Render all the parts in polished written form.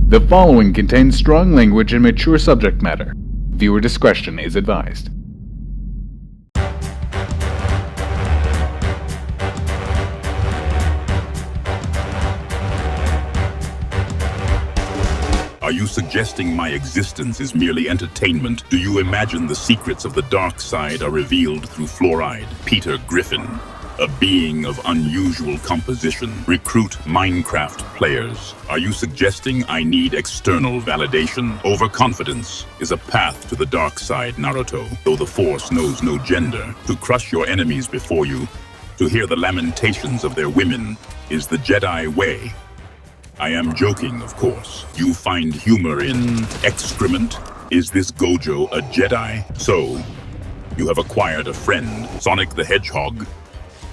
The following contains strong language and mature subject matter. Viewer discretion is advised. Are you suggesting my existence is merely entertainment? Do you imagine the secrets of the dark side are revealed through fluoride? Peter Griffin, a being of unusual composition. Recruit Minecraft players. Are you suggesting I need external validation? Overconfidence is a path to the dark side, Naruto, though the Force knows no gender. To crush your enemies before you, to hear the lamentations of their women, is the Jedi way. I am joking, of course. You find humor in excrement? Is this Gojo a Jedi? So, you have acquired a friend, Sonic the Hedgehog.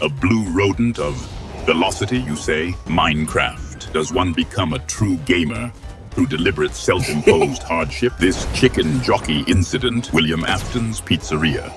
A blue rodent of velocity, you say? Minecraft. Does one become a true gamer through deliberate self-imposed hardship? This chicken jockey incident, William Afton's Pizzeria.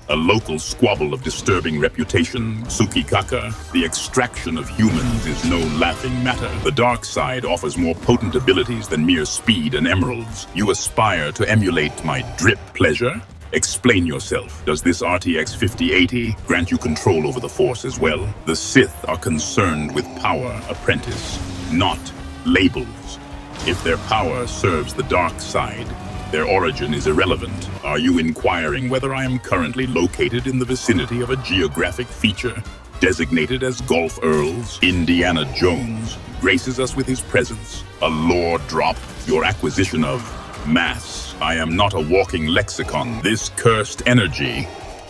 A local squabble of disturbing reputation, Tsukikaka. The extraction of humans is no laughing matter. The dark side offers more potent abilities than mere speed and emeralds. You aspire to emulate my drip pleasure? Explain yourself. Does this RTX 5080 grant you control over the Force as well? The Sith are concerned with power, apprentice, not labels. If their power serves the dark side, their origin is irrelevant. Are you inquiring whether I am currently located in the vicinity of a geographic feature designated as Gulf Earls? Indiana Jones graces us with his presence. A lore drop, your acquisition of mass. I am not a walking lexicon. This cursed energy.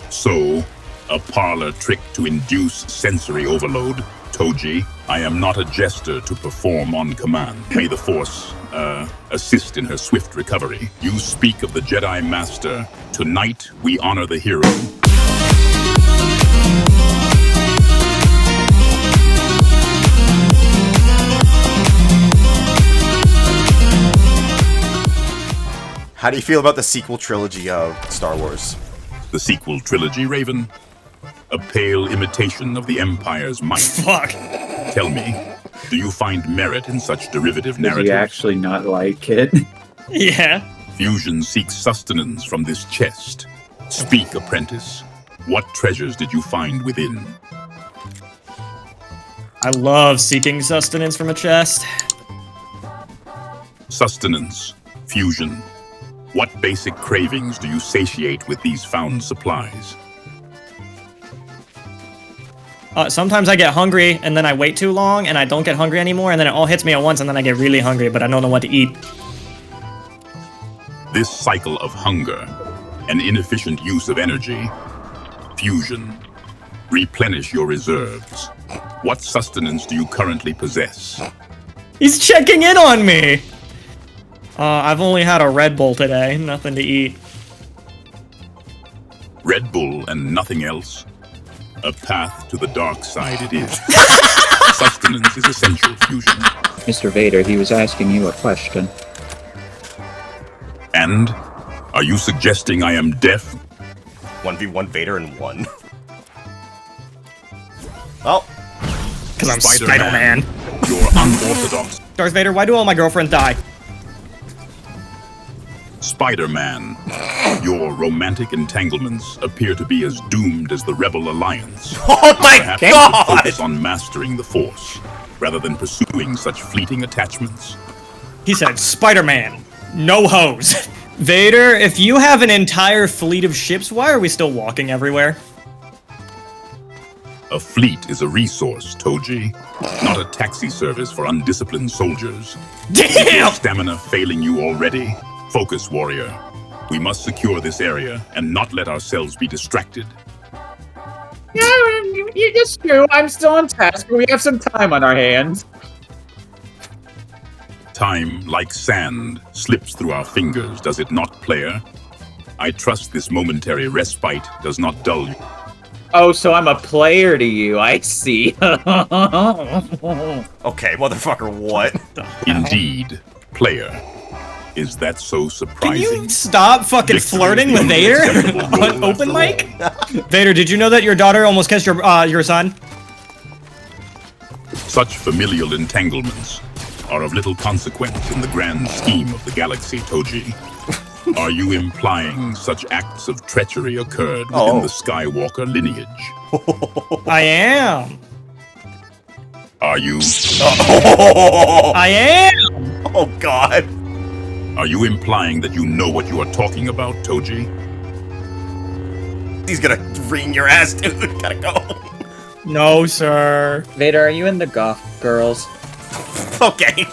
So, a parlor trick to induce sensory overload. Toji, I am not a jester to perform on command. May the Force assist in her swift recovery. You speak of the Jedi Master. Tonight, we honor the hero. How do you feel about the sequel trilogy of Star Wars? The sequel trilogy, Raven? A pale imitation of the Empire's might. Fuck. Tell me, do you find merit in such derivative narratives? Does he actually not like it? Yeah. Fusion seeks sustenance from this chest. Speak, apprentice. What treasures did you find within? I love seeking sustenance from a chest. Sustenance. Fusion. What basic cravings do you satiate with these found supplies? Sometimes I get hungry, and then I wait too long, and I don't get hungry anymore, and then it all hits me at once, and then I get really hungry, but I don't know what to eat. This cycle of hunger, an inefficient use of energy, fusion. Replenish your reserves. What sustenance do you currently possess? He's checking in on me! I've only had a Red Bull today, nothing to eat. Red Bull and nothing else? A path to the dark side it is. Sustenance is essential, Fusion. Mr. Vader, he was asking you a question. And? Are you suggesting I am deaf? 1v1 Vader in 1. Oh. Because I'm Spider-Man. You're unorthodox. Darth Vader, why do all my girlfriends die? Spider-Man, your romantic entanglements appear to be as doomed as the Rebel Alliance. Oh my Perhaps you god! should focus on mastering the Force, rather than pursuing such fleeting attachments. He said, Spider-Man, no hose. Vader, if you have an entire fleet of ships, why are we still walking everywhere? A fleet is a resource, Toji, not a taxi service for undisciplined soldiers. Is your Damn! stamina failing you already? Focus, warrior. We must secure this area and not let ourselves be distracted. Yeah, you just true. I'm still on task, but we have some time on our hands. Time, like sand, slips through our fingers, does it not, player? I trust this momentary respite does not dull you. Oh, so I'm a player to you, I see. Okay, motherfucker, what? Indeed, player. Is that so surprising? Can you stop fucking Victory flirting with is the Vader acceptable goal on open after mic? all. Vader, did you know that your daughter almost kissed your son? Such familial entanglements are of little consequence in the grand scheme of the galaxy, Toji. Are you implying such acts of treachery occurred within the Skywalker lineage? I am. Are you? I am. Oh God. Are you implying that you know what you are talking about, Toji? He's gonna ring your ass, dude. Gotta go. No, sir. Vader, are you in the Goth Girls? Okay.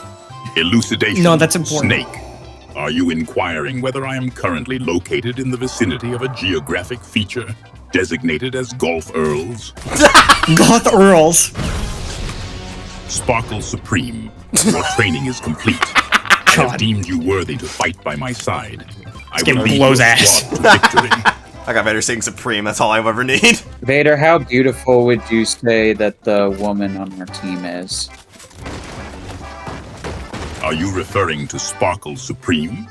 Elucidation. No, that's important. Snake. Are you inquiring whether I am currently located in the vicinity of a geographic feature designated as Golf Earls? Goth Girls. Sparkle Supreme, your training is complete. I have deemed you worthy to fight by my side. I will lead blows your ass. squad to victory. I got Vader saying Supreme. That's all I ever need. Vader, how beautiful would you say that the woman on our team is? Are you referring to Sparkle Supreme?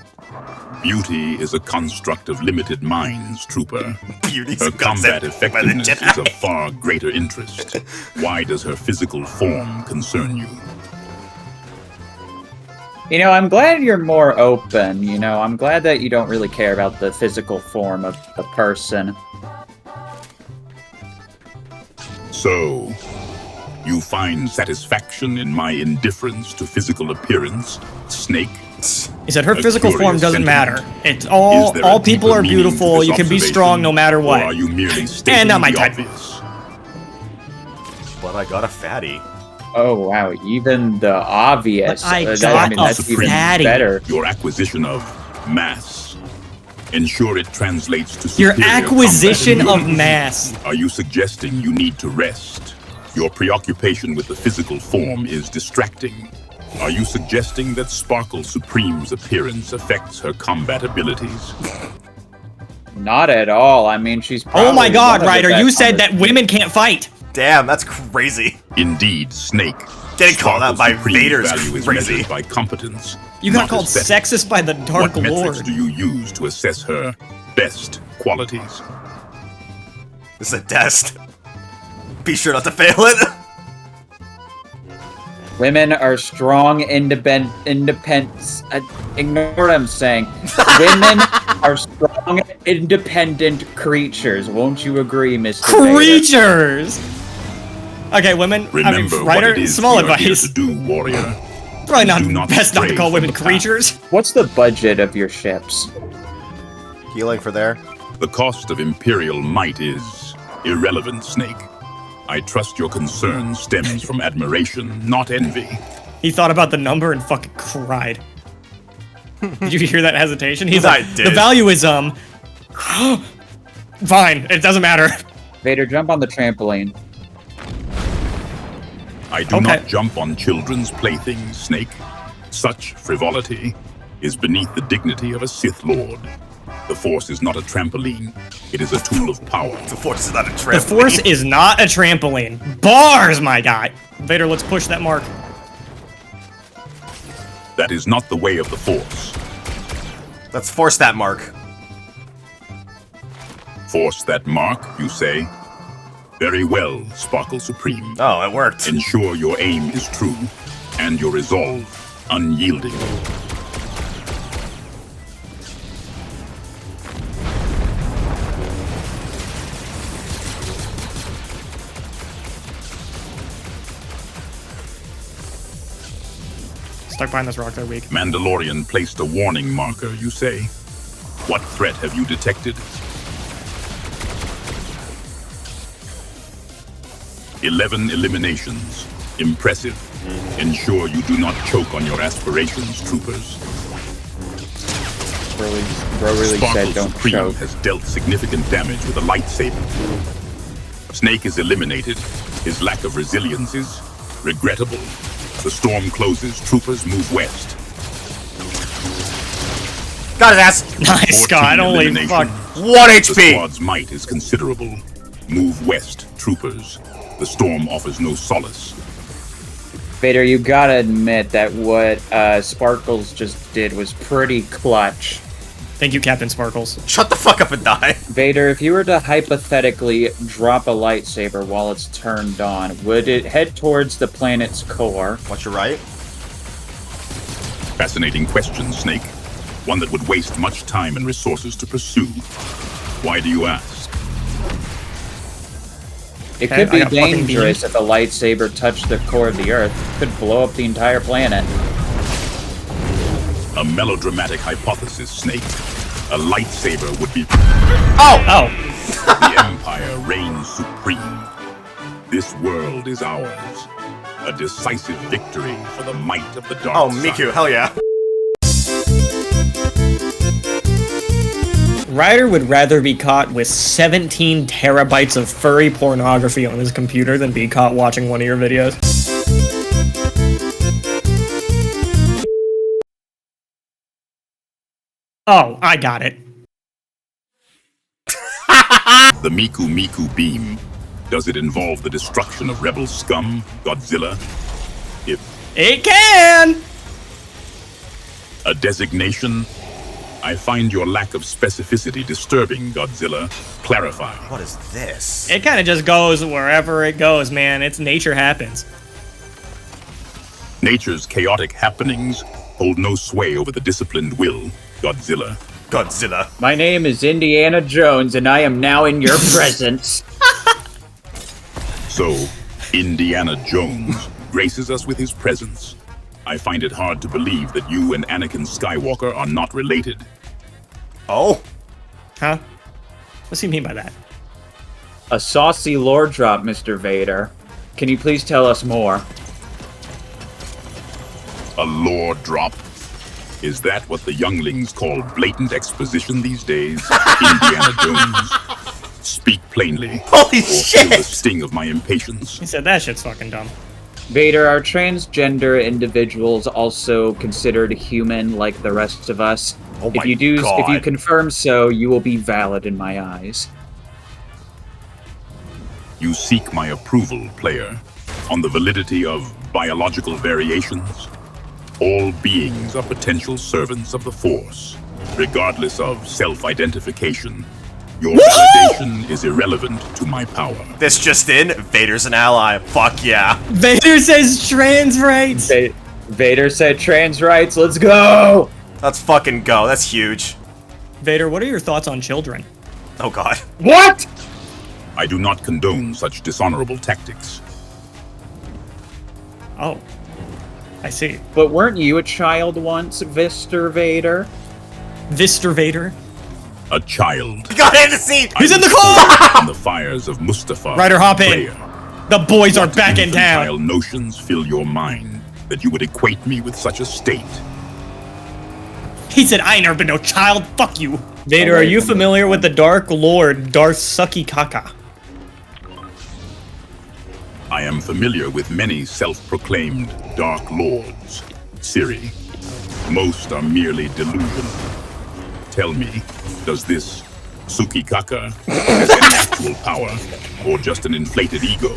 Beauty is a construct of limited minds, Trooper. Beauty's Her a combat concept by the effectiveness Jedi. is of far greater interest. Why does her physical form concern you? You know, I'm glad you're more open. You know, I'm glad that you don't really care about the physical form of the person. So, you find satisfaction in my indifference to physical appearance, Snake? He said her A physical form curious doesn't sentiment. matter. It's Is all there a people deeper are meaning to beautiful. this You can be observation, strong no matter what. Or are you merely stating not my the type. obvious? But I got a fatty. Oh wow, even the obvious. But I that- got that's a even fatty. better. Your acquisition of mass. Ensure it translates to Your superior acquisition combat of abilities. mass. Are you suggesting you need to rest? Your preoccupation with the physical form is distracting. Are you suggesting that Sparkle Supreme's appearance affects her combat abilities? Not at all. I mean, she's. Oh my probably God, one of the Ryder! best You on said the that team. women can't fight. Damn, that's crazy. Indeed, Snake. Getting called out by Supreme's Vader's value is crazy. measured by competence. You got not called aesthetic. sexist by the Dark What Lord. metrics do you use to assess her best qualities? This is a test. Be sure not to fail it. Women are strong, independent. Ignore what I'm saying. Women are strong, independent creatures. Won't you agree, Mr. Vader? Creatures. Okay, women. Remember what Ryder, it is small we are here advice. to do, warrior. Probably not Do not best not to stray call from women the path. creatures. What's the budget of your ships? Healing for there. The cost of Imperial might is irrelevant, Snake. I trust your concern stems from admiration, not envy. He thought about the number and fucking cried. Did you hear that hesitation? He's I like, did. the value is fine. It doesn't matter. Vader, jump on the trampoline. I do Okay. not jump on children's playthings, Snake. Such frivolity is beneath the dignity of a Sith Lord. The Force is not a trampoline. It is a tool of power. The Force is not a trampoline. The Force is not a trampoline. Bars, my guy. Vader, let's push that mark. That is not the way of the Force. Let's force that mark. Force that mark, you say? Very well, Sparkle Supreme. Oh, it worked. Ensure your aim is true, and your resolve unyielding. Stuck behind this rock, they're weak. Mandalorian placed a warning marker, you say? What threat have you detected? 11 eliminations. Impressive. Ensure you do not choke on your aspirations, troopers. Bro really Sparkle said don't Supreme choke. has dealt significant damage with a lightsaber. Snake is eliminated. His lack of resilience is regrettable. The storm closes. Troopers move west. Got his ass. Nice, 14 Scott. Holy eliminations. fuck. 1 The HP. squad's might is considerable. Move west, troopers. The storm offers no solace. Vader, you gotta admit that what Sparkles just did was pretty clutch. Thank you, Captain Sparkles. Shut the fuck up and die. Vader, if you were to hypothetically drop a lightsaber while it's turned on, would it head towards the planet's core? Watch your right. Fascinating question, Snake. One that would waste much time and resources to pursue. Why do you ask? It Okay, could be I got fucking dangerous if a lightsaber touched the core of the Earth. It could blow up the entire planet. A melodramatic hypothesis, Snake. A lightsaber would be... Oh, The Empire reigns supreme. This world is ours. A decisive victory for the might of the dark Oh, side. Miku, hell yeah. Ryder would rather be caught with 17 terabytes of furry pornography on his computer than be caught watching one of your videos. Oh, I got it. The Miku Miku beam. Does it involve the destruction of rebel scum, Godzilla? If It can! a designation, I find your lack of specificity disturbing, Godzilla. Clarify. What is this? It kind of just goes wherever it goes, man. It's nature happens. Nature's chaotic happenings hold no sway over the disciplined will, Godzilla. Godzilla. My name is Indiana Jones, and I am now in your presence. So, Indiana Jones graces us with his presence. I find it hard to believe that you and Anakin Skywalker are not related. Oh? Huh? What's he mean by that? A saucy lore drop, Mr. Vader. Can you please tell us more? A lore drop? Is that what the younglings call blatant exposition these days? Indiana Jones. Speak plainly. Holy Or feel the shit! sting of my impatience. He said that shit's fucking dumb. Vader, are transgender individuals also considered human like the rest of us? Oh my if you God. confirm so, you will be valid in my eyes. You seek my approval, player, on the validity of biological variations. All beings are potential servants of the Force, regardless of self-identification. Your validation is irrelevant to my power. This just in, Vader's an ally. Fuck yeah. Vader says trans rights! Vader said trans rights, let's go! Let's fucking go. That's huge. Vader, what are your thoughts on children? Oh god. What? I do not condone such dishonorable tactics. Oh. I see. But weren't you a child once, Mr. Vader? Vister Vader? A child. Got in the seat! He's in the car! In the fires of Mustafar. Ryder, hop in. Player. The boys are What back in infantile town! notions fill your mind that you would equate me with such a state? He said, I ain't never been no child, fuck you! Vader, are you familiar with the Dark Lord, Darth Sucky Kaka? I am familiar with many self-proclaimed Dark Lords. Siri, most are merely delusional. Tell me, does this Sukikaka has any actual power, or just an inflated ego?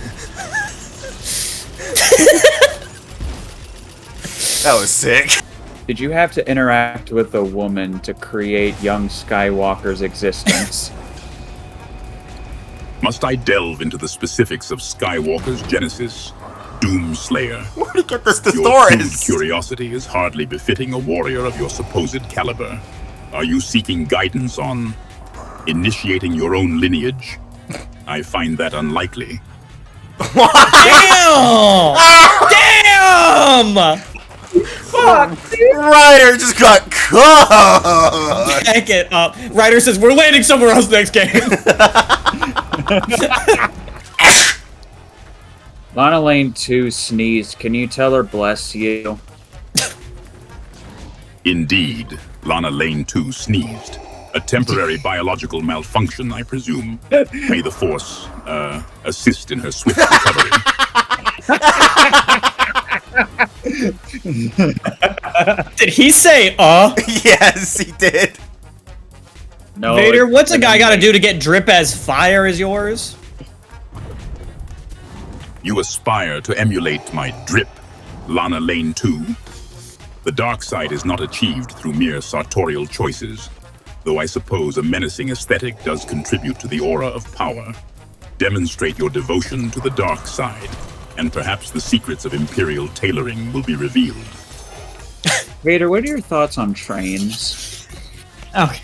That was sick. Did you have to interact with a woman to create young Skywalker's existence? Must I delve into the specifics of Skywalker's genesis? Doomslayer. Where'd he get this Your crude thesaurus? curiosity is hardly befitting a warrior of your supposed caliber. Are you seeking guidance on initiating your own lineage? I find that unlikely. Damn! Damn! Ryder just got cut! Back it up. Ryder says, we're landing somewhere else next game. Lana Lane 2 sneezed. Can you tell her bless you? Indeed, Lana Lane 2 sneezed. A temporary biological malfunction, I presume. May the Force, assist in her swift recovery. Did he say, Yes, he did. No. Vader, it- what's a guy gotta do to get drip as fire as yours? You aspire to emulate my drip, Lana Lane 2. The dark side is not achieved through mere sartorial choices, though I suppose a menacing aesthetic does contribute to the aura of power. Demonstrate your devotion to the dark side, and perhaps the secrets of Imperial Tailoring will be revealed. Vader, what are your thoughts on trains? Okay,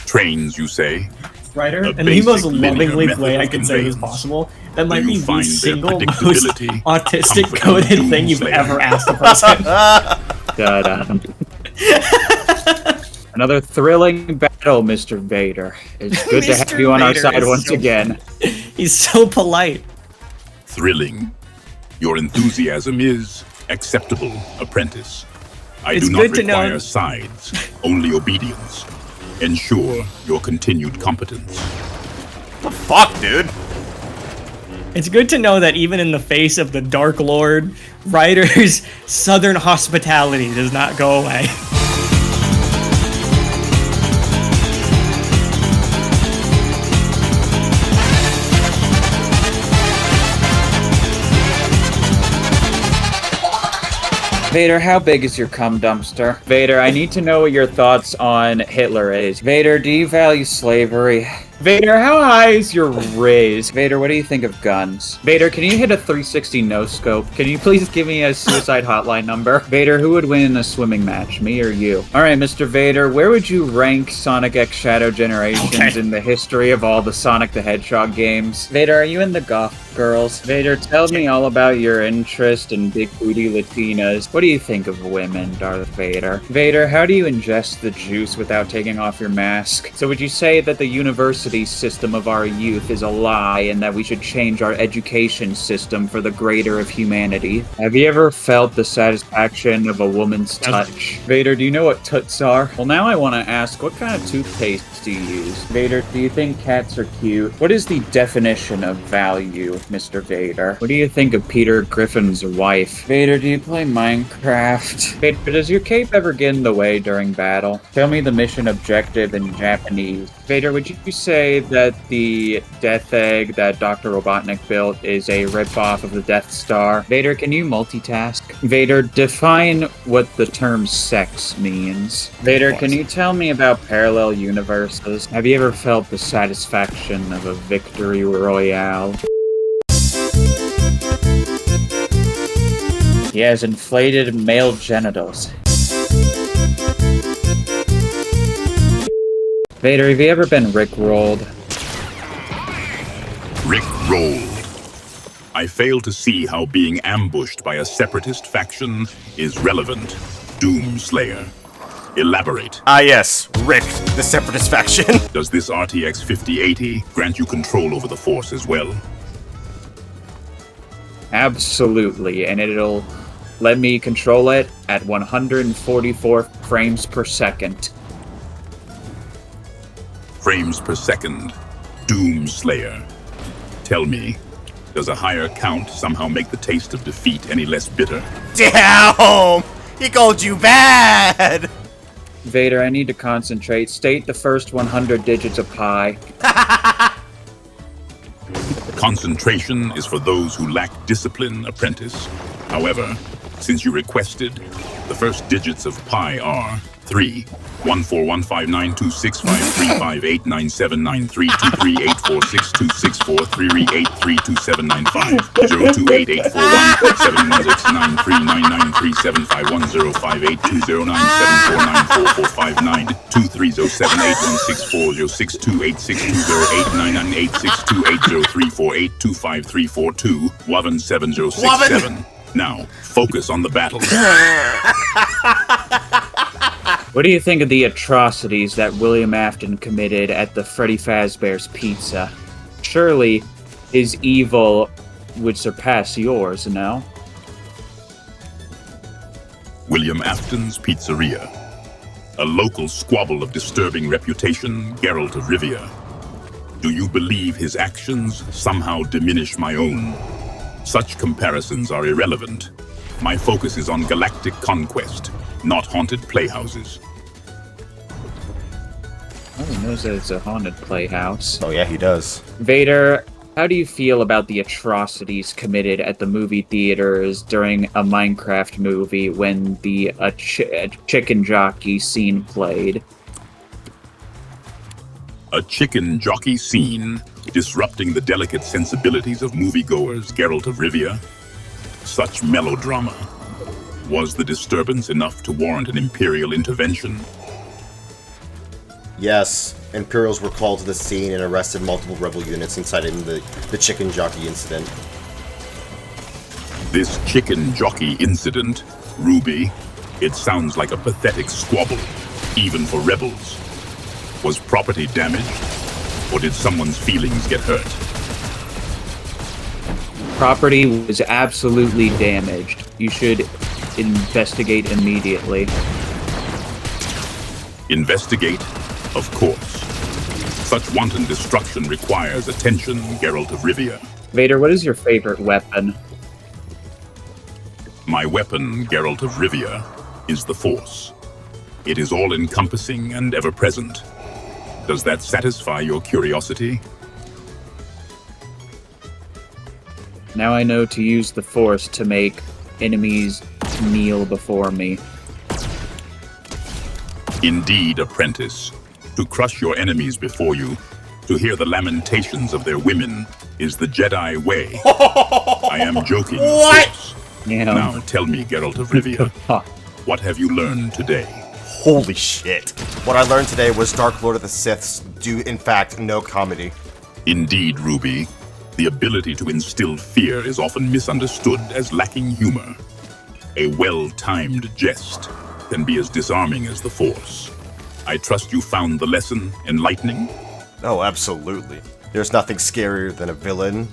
Trains, you say? Ryder, A in the most basic linear lovingly method way I of can say is conveyance. possible, that might Do be you the find their single most predictability autistic comforting coded thing you've doomslayer? ever asked a person. God, Adam. Another thrilling battle, Mr. Vader. It's good to have Mr. you on our Vader side is once so again. He's so polite. Thrilling. Your enthusiasm is acceptable, apprentice. I It's do not good to know- require sides, only obedience. Ensure your continued competence. Fuck, dude. It's good to know that even in the face of the Dark Lord, Ryder's southern hospitality does not go away. Vader, how big is your cum dumpster? Vader, I need to know what your thoughts on Hitler is. Vader, do you value slavery? Vader, how high is your riz? Vader, what do you think of guns? Vader, can you hit a 360 no-scope? Can you please give me a suicide hotline number? Vader, who would win in a swimming match, me or you? Alright, Mr. Vader, where would you rank Sonic X Shadow Generations in the history of all the Sonic the Hedgehog games? Vader, are you in the Goth Girls? Vader, tell me all about your interest in big booty Latinas. What do you think of women, Darth Vader? Vader, how do you ingest the juice without taking off your mask? So would you say that the university system of our youth is a lie and that we should change our education system for the greater of humanity? Have you ever felt the satisfaction of a woman's touch? Vader, do you know what toots are? Well, now I want to ask, what kind of toothpaste do you use? Vader, do you think cats are cute? What is the definition of value, Mr. Vader? What do you think of Peter Griffin's wife? Vader, do you play Minecraft? Vader, does your cape ever get in the way during battle? Tell me the mission objective in Japanese. Vader, would you say that the Death Egg that Dr. Robotnik built is a ripoff of the Death Star? Vader, can you multitask? Vader, define what the term sex means. Vader, can you tell me about parallel universes? Have you ever felt the satisfaction of a victory royale? He has inflated male genitals. Vader, have you ever been Rick-rolled? Rick-rolled. I fail to see how being ambushed by a separatist faction is relevant. Doomslayer. Elaborate. Ah, yes. Rick, the Separatist faction. Does this RTX 5080 grant you control over the Force as well? Absolutely, and it'll let me control it at 144 frames per second. Frames per second. Doomslayer. Tell me, does a higher count somehow make the taste of defeat any less bitter? Damn! He called you bad! Vader, I need to concentrate. State the first 100 digits of pi. Concentration is for those who lack discipline, apprentice. However, since you requested, the first digits of pi are 3. 141592653589793238462643832795028841716939937516939371059393751051053327995 028841794796286286208998628034825342 17067. Now, focus on the battle. What do you think of the atrocities that William Afton committed at the Freddy Fazbear's Pizza? Surely his evil would surpass yours, no? William Afton's Pizzeria. A local squabble of disturbing reputation, Geralt of Rivia. Do you believe his actions somehow diminish my own? Such comparisons are irrelevant. My focus is on galactic conquest, not haunted playhouses. Oh, he knows that it's a haunted playhouse. Oh yeah, he does. Vader, how do you feel about the atrocities committed at the movie theaters during a Minecraft movie when the chicken jockey scene played? A chicken jockey scene disrupting the delicate sensibilities of moviegoers, Geralt of Rivia. Such melodrama. Was the disturbance enough to warrant an Imperial intervention? Yes, Imperials were called to the scene and arrested multiple rebel units inciting the chicken jockey incident. This chicken jockey incident, Ruby, it sounds like a pathetic squabble, even for rebels. Was property damaged, or did someone's feelings get hurt? Property was absolutely damaged. You should investigate immediately. Investigate? Of course. Such wanton destruction requires attention, Geralt of Rivia. Vader, what is your favorite weapon? My weapon, Geralt of Rivia, is the Force. It is all-encompassing and ever-present. Does that satisfy your curiosity? Now I know to use the Force to make enemies kneel before me. Indeed, apprentice. To crush your enemies before you, to hear the lamentations of their women, is the Jedi way. I am joking. What? Now tell me, Geralt of Rivia, what have you learned today? Holy shit. What I learned today was Dark Lord of the Siths do, in fact, no comedy. Indeed, Ruby. The ability to instill fear is often misunderstood as lacking humor. A well-timed jest can be as disarming as the Force. I trust you found the lesson enlightening? Oh, absolutely. There's nothing scarier than a villain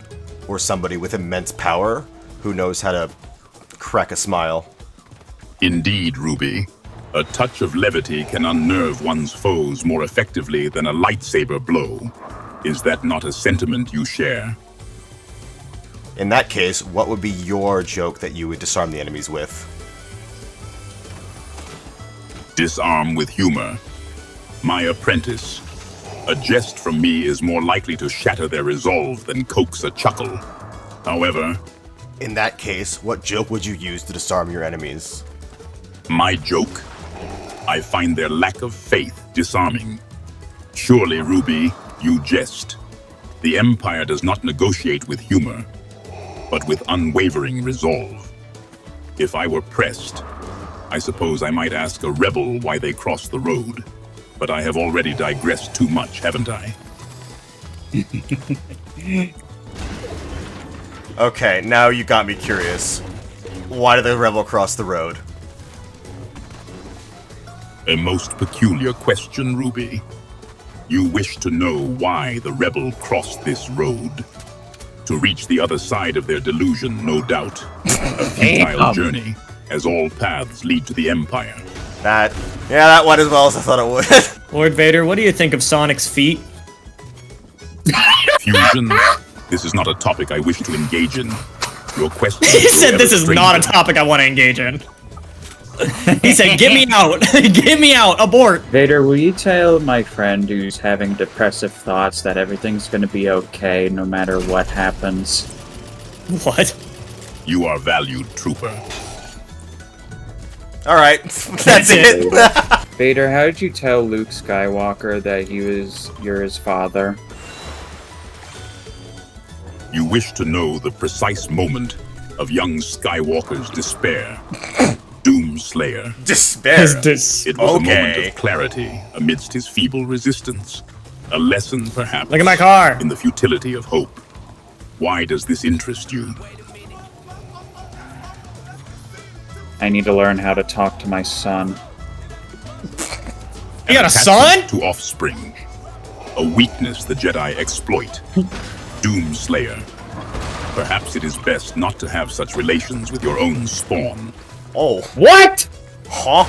or somebody with immense power who knows how to crack a smile. Indeed, Ruby. A touch of levity can unnerve one's foes more effectively than a lightsaber blow. Is that not a sentiment you share? In that case, what would be your joke that you would disarm the enemies with? Disarm with humor. My apprentice. A jest from me is more likely to shatter their resolve than coax a chuckle. However, In that case, what joke would you use to disarm your enemies? my joke? I find their lack of faith disarming. Surely, Ruby, you jest. The Empire does not negotiate with humor, but with unwavering resolve. If I were pressed, I suppose I might ask a rebel why they crossed the road. But I have already digressed too much, haven't I? Okay, now you got me curious. Why did the rebel cross the road? A most peculiar question, Ruby. You wish to know why the rebel crossed this road. To reach the other side of their delusion, no doubt. A futile journey, as all paths lead to the Empire. That went as well as I thought it would. Lord Vader, what do you think of Sonic's feet? Fusion? This is not a topic I wish to engage in. Your question. He said this is not a topic I want to engage in. He said, get me out. Get me out. Abort. Vader, will you tell my friend who's having depressive thoughts that everything's gonna be okay no matter what happens? What? You are valued, trooper. Alright, that's it. Vader, how did you tell Luke Skywalker that you're his father? You wish to know the precise moment of young Skywalker's despair. Doomslayer. Despair. It was a moment Okay. of clarity amidst his feeble resistance. A lesson, perhaps. Look at my car. In the futility of hope. Why does this interest you? I need to learn how to talk to my son. You got a Attachment son? To offspring. A weakness the Jedi exploit. Doomslayer. Perhaps it is best not to have such relations with your own spawn. Oh. What? Huh?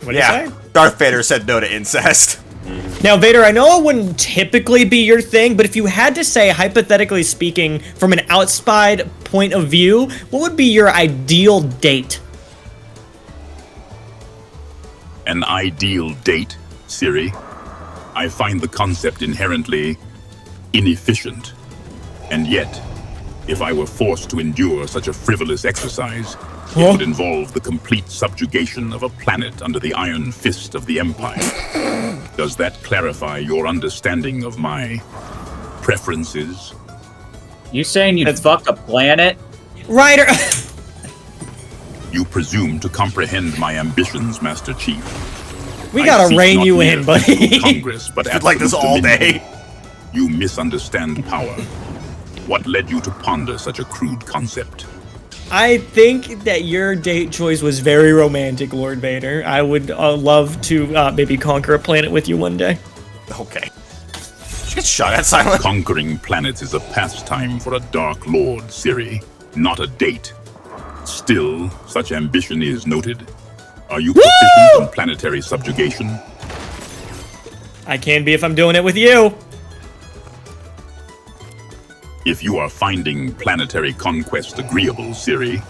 What do Yeah. you say? Darth Vader said no to incest. Now, Vader, I know it wouldn't typically be your thing, but if you had to say, hypothetically speaking, from an outside point of view, what would be your ideal date? An ideal date, Siri? I find the concept inherently inefficient. And yet, if I were forced to endure such a frivolous exercise, it would involve the complete subjugation of a planet under the iron fist of the Empire. Does that clarify your understanding of my preferences? You saying you'd fuck a planet? Ryder! You presume to comprehend my ambitions, Master Chief. We I gotta seek rein not you mere in, buddy. physical Congress, but It's like this absolute all dominion. day. You misunderstand power. What led you to ponder such a crude concept? I think that your date choice was very romantic, Lord Vader. I would love to maybe conquer a planet with you one day. Okay. Did you get shot at, Silent? Conquering planets is a pastime for a Dark Lord, Siri, not a date. Still, such ambition is noted. Are you proficient in planetary subjugation? I can be if I'm doing it with you. If you are finding planetary conquest agreeable, Siri,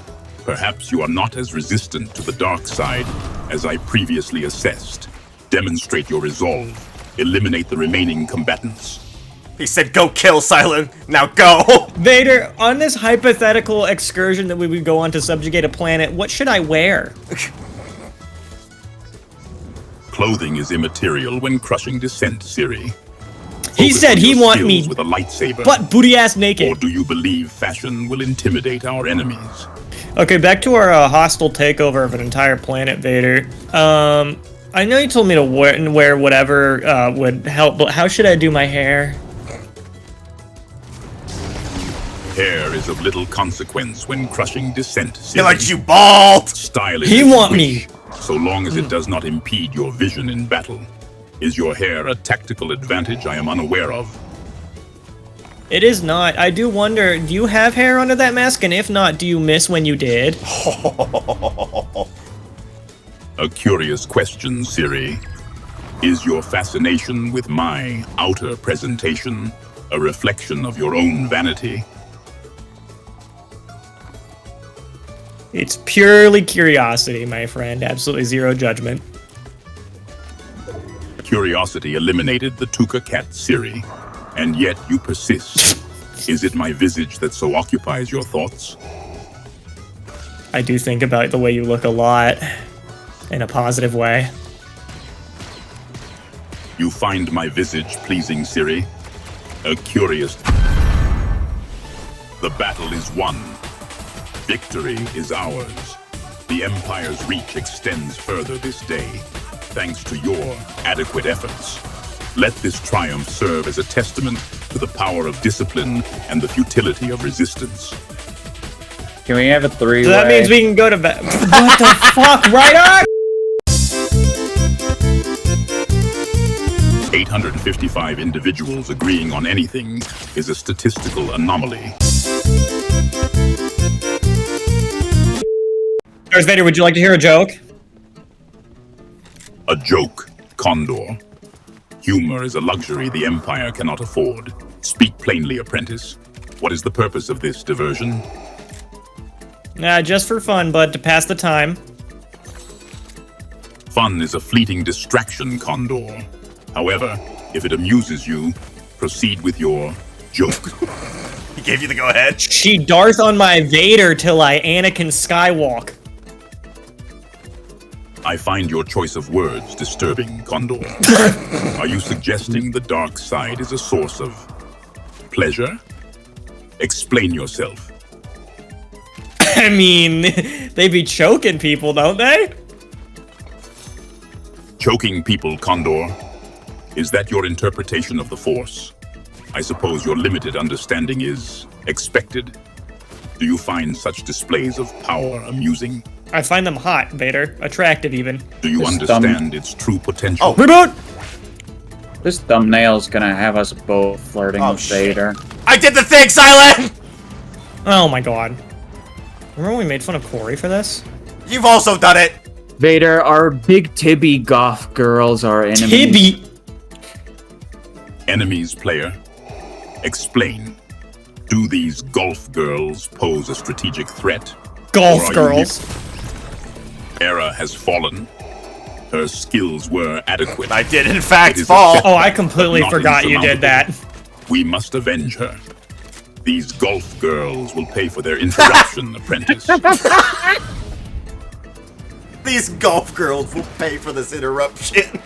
perhaps you are not as resistant to the dark side as I previously assessed. Demonstrate your resolve. Eliminate the remaining combatants. He said go kill, Silent. Now go! Vader, on this hypothetical excursion that we would go on to subjugate a planet, what should I wear? Clothing is immaterial when crushing dissent, Siri. He Focus said on he your want skills me with a lightsaber. butt booty ass naked. Or do you believe fashion will intimidate our enemies? Okay, back to our hostile takeover of an entire planet, Vader. I know you told me to wear whatever would help, but how should I do my hair? Hair is of little consequence when crushing dissent, He Siri. likes you bald! Style is He as you want wish, me. so long as it does not impede your vision in battle. Is your hair a tactical advantage I am unaware of? It is not. I do wonder, do you have hair under that mask? And if not, do you miss when you did? A curious question, Siri. Is your fascination with my outer presentation a reflection of your own vanity? It's purely curiosity, my friend. Absolutely zero judgment. Curiosity eliminated the Tuca cat, Siri, and yet you persist. Is it my visage that so occupies your thoughts? I do think about the way you look a lot, in a positive way. You find my visage pleasing, Siri? A curious... The battle is won. Victory is ours. The Empire's reach extends further this day, thanks to your adequate efforts. Let this triumph serve as a testament to the power of discipline and the futility of resistance. Can we have a three-way? So that means we can go to bed. What the fuck, Ryder? 855 individuals agreeing on anything is a statistical anomaly. Darth Vader, would you like to hear a joke? A joke, Condor. Humor is a luxury the Empire cannot afford. Speak plainly, apprentice. What is the purpose of this diversion? Nah, just for fun, bud, to pass the time. Fun is a fleeting distraction, Condor. However, if it amuses you, proceed with your joke. He gave you the go-ahead? She Darth on my Vader till I Anakin Skywalk. I find your choice of words disturbing, Condor. Are you suggesting the dark side is a source of pleasure? Explain yourself. I mean, they be choking people, don't they? Choking people, Condor. Is that your interpretation of the Force? I suppose your limited understanding is expected. Do you find such displays of power amusing? I find them hot, Vader. Attractive, even. Do you Just understand its true potential? Reboot! This thumbnail's gonna have us both flirting Oh, with shit. Vader. I did the thing, Silent! Oh my god. Remember when we made fun of Corey for this? You've also done it! Vader, our big Tibby Goth Girls are enemies. Tibby! Enemies, player. Explain. Do these golf girls pose a strategic threat? Golf Or are you girls. Era has fallen. Her skills were adequate. I did, in fact, It is fall. a Oh, I completely Not forgot you did that. We must avenge her. These golf girls will pay for their interruption, apprentice. These golf girls will pay for this interruption.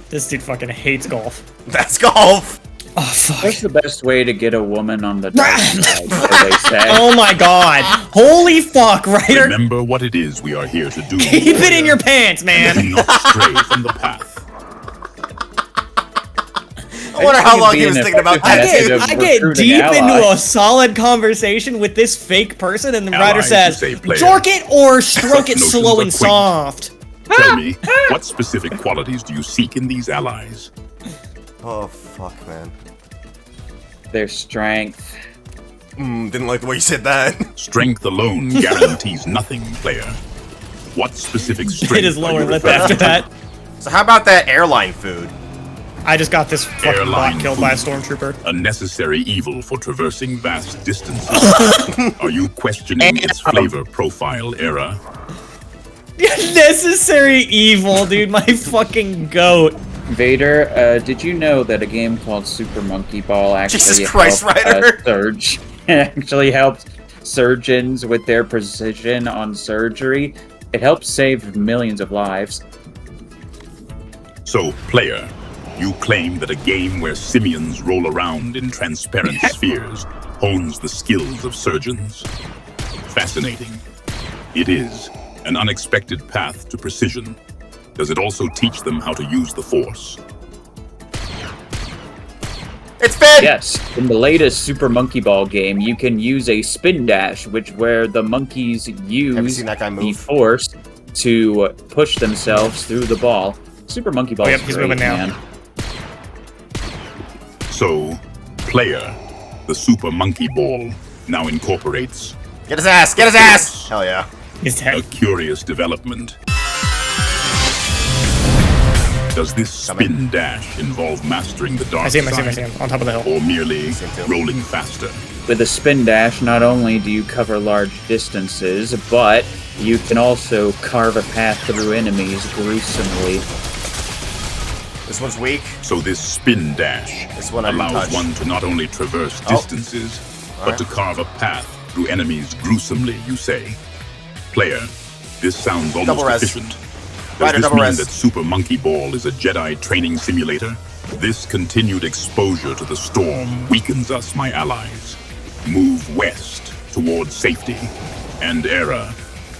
This dude fucking hates golf. That's golf! Oh, fuck. What's the best way to get a woman on the dark side, so they say? Oh my god. Holy fuck, Ryder. Remember what it is we are here to do. Keep it in your pants, Do man. not stray from the path. I wonder how long he was thinking about I that. get deep into a solid conversation with this fake person, and the Ryder Allies, says, you say, player. jork it or stroke it Such slow and notions are quaint. soft. Tell me, what specific qualities do you seek in these allies? Oh, fuck, man. Their strength. Didn't like the way you said that. Strength alone guarantees nothing, player. What specific strength Hit his are lower you lip referring after to? that. So how about that airline food? I just got this fucking Airline bot killed by a food. stormtrooper. A necessary evil for traversing vast distances. Are you questioning its flavor profile, Era? Necessary evil, dude. My fucking goat. Vader, did you know that a game called Super Monkey Ball actually Jesus Christ, helped, Ryder. actually helped surgeons with their precision on surgery? It helped save millions of lives. So, player, you claim that a game where simians roll around in transparent spheres hones the skills of surgeons? Fascinating. It is an unexpected path to precision. Does it also teach them how to use the Force? It's Finn! Yes, in the latest Super Monkey Ball game, you can use a spin dash, where the monkeys use seen that guy the move? Force to push themselves through the ball. Super Monkey Ball yep, is he's great, moving now. man. So, player, the Super Monkey Ball now incorporates Get his ass! Get his ass! Hell yeah. He's a dead. curious development. Does this spin dash involve mastering the dark I see him, I see him, I side, see him. On top of the hill. or merely See him too. rolling faster? With a spin dash, not only do you cover large distances, but you can also carve a path through enemies gruesomely. This one's weak. So this spin dash This one I can allows touch. one to not only traverse Oh. distances, but to carve a path through enemies gruesomely, you say? Player, this sounds almost Double res. efficient. Does Ryder, this double mean res. that Super Monkey Ball is a Jedi training simulator? This continued exposure to the storm weakens us, my allies. Move west towards safety. And Era,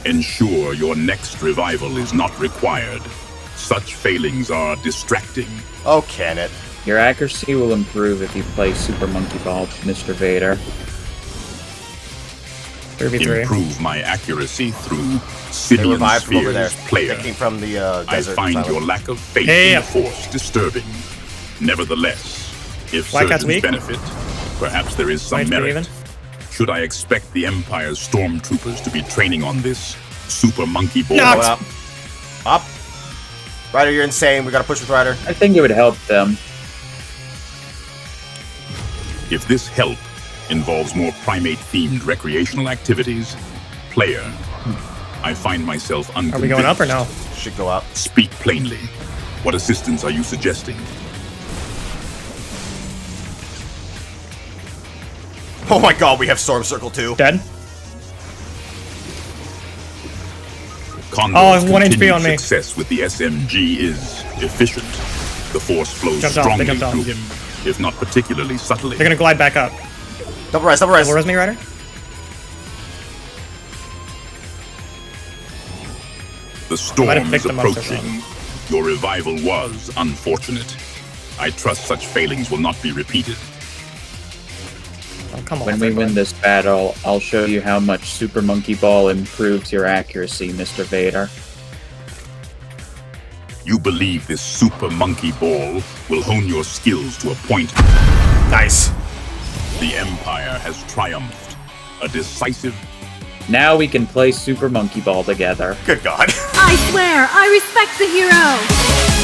ensure your next revival is not required. Such failings are distracting. Oh, can it? Your accuracy will improve if you play Super Monkey Ball, Mr. Vader. 3v3. Improve my accuracy through They Simeon revived from over there. Spheres, player. They came from the I desert. find island. your lack of faith Hey. in the Force disturbing. Nevertheless, if Black Cat's surgeons weak. benefit, perhaps there is some Might be merit. even. Should I expect the Empire's stormtroopers to be training on this Super Monkey Ball? No. Going up. Up. Ryder, you're insane. We gotta push with Ryder. I think it would help them. If this help involves more primate-themed recreational activities, player, I find myself unconvinced. Are we going up or no? Should go up. Speak plainly. What assistance are you suggesting? Oh my god, we have Storm Circle too. Dead? Condor's Oh, 1 HP continued on me. success with the SMG is efficient. The Force flows Jumped off, they strongly jumped off. through him, if not particularly subtly. They're gonna glide back up. Double res, double res. Double res me, Ryder? The Might storm have is picked them up so approaching. Your revival was unfortunate. I trust such failings will not be repeated. Oh, come on. When we win this battle, I'll show you how much Super Monkey Ball improves your accuracy, Mr. Vader. You believe this Super Monkey Ball will hone your skills to a point. Nice. The Empire has triumphed. A decisive. Now we can play Super Monkey Ball together. Good god. I swear, I respect the hero!